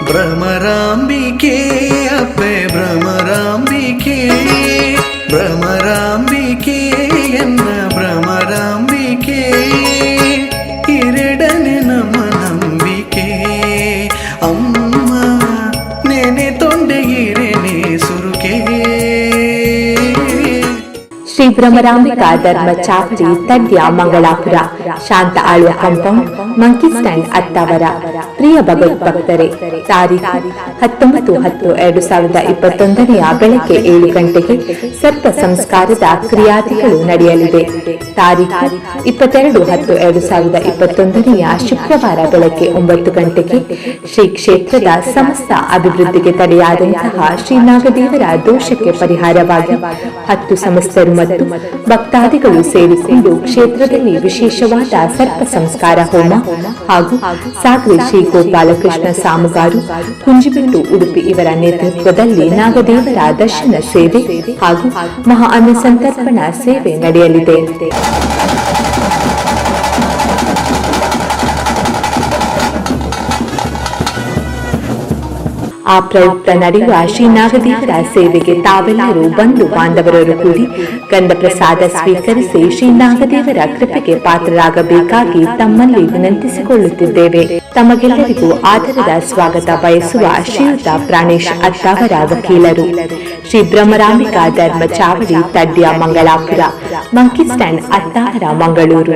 ಭ್ರಮರಾಂಬಿಕೆ ಅಪ್ಪೆ ಭ್ರಮರಾಂಬಿಕೆ ಭ್ರಮರಾಂಬಿಕೆ ಎನ್ನ ಭ್ರಮರಾಂಬಿಕೆ ಎರಡನೇ ನಮ್ಮ ನಂಬಿಕೆ ಅಮ್ಮ ನೆನೆ ತೊಂಡೆಗಿರೇನೆ ಸುರುಕೆ. ಶ್ರೀ ಭ್ರಮರಾಂಬಿಕಾ ಧರ್ಮ ಚಾವಡಿ Tadya Mangalapura Shanta Alva compound monkey stand Attavar. ಪ್ರಿಯ ಭಗವದ್ಭಕ್ತರೇ, ತಾರೀಖು 19/10/2021 ಬೆಳಗ್ಗೆ 7 ಗಂಟೆಗೆ ಸರ್ಪ ಸಂಸ್ಕಾರದ ಕ್ರಿಯಾದಿಗಳು ನಡೆಯಲಿದೆ. ತಾರೀಖು 22/10/2021 ಶುಕ್ರವಾರ ಬೆಳಗ್ಗೆ 9 ಗಂಟೆಗೆ ಶ್ರೀ ಕ್ಷೇತ್ರದ ಸಮಸ್ತ ಅಭಿವೃದ್ಧಿಗೆ ತಡೆಯಾದಂತಹ ಶ್ರೀ ನಾಗದೇವರ ದೋಷಕ್ಕೆ ಪರಿಹಾರವಾಗಿ 10 ಸಮಸ್ತರು ಮತ್ತು ಭಕ್ತಾದಿಗಳು ಸೇರಿಕೊಂಡು ಕ್ಷೇತ್ರದಲ್ಲಿ ವಿಶೇಷವಾದ ಸರ್ಪ ಸಂಸ್ಕಾರ ಹೋಮ ಹಾಗೂ ಸಾಗರಿ ಶ್ರೀ ಗೋಪಾಲಕೃಷ್ಣ ಸಾಮುಗಾರು ಕುಂಜಿಬಿಟ್ಟು ಉಡುಪಿ ಇವರ ನೇತೃತ್ವದಲ್ಲಿ ನಾಗದೇವರ ದರ್ಶನ ಸೇವೆ ಹಾಗೂ ಮಹಾ ಅನ್ನ ಸಂತರ್ಪಣಾ ಸೇವೆ ನಡೆಯಲಿದೆ. ಆ ಪ್ರಯುಕ್ತ ನಡೆಯುವ ಶ್ರೀ ನಾಗದೇವರ ಸೇವೆಗೆ ತಾವೆಲ್ಲರೂ ಬಂಧು ಬಾಂಧವರರು ಕೂಡಿ ಗಂಧ ಪ್ರಸಾದ ಸ್ವೀಕರಿಸಿ ಶ್ರೀ ನಾಗದೇವರ ಕೃಪೆಗೆ ಪಾತ್ರರಾಗಬೇಕಾಗಿ ತಮ್ಮಲ್ಲಿ ವಿನಂತಿಸಿಕೊಳ್ಳುತ್ತಿದ್ದೇವೆ. ತಮಗೆಲ್ಲರಿಗೂ ಆದರದ ಸ್ವಾಗತ ಬಯಸುವ ಶ್ರೀಯುತ ಪ್ರಾಣೇಶ್ ಅತ್ತಾವರ ವಕೀಲರು, ಶ್ರೀ ಭ್ರಮರಾಂಬಿಕಾ ಧರ್ಮ ಚಾವಡಿ ತಡ್ಯ ಮಂಗಳಾಪುರ ಮಂಕಿ ಸ್ಟ್ಯಾಂಡ್ ಅತ್ತಾವರ ಮಂಗಳೂರು.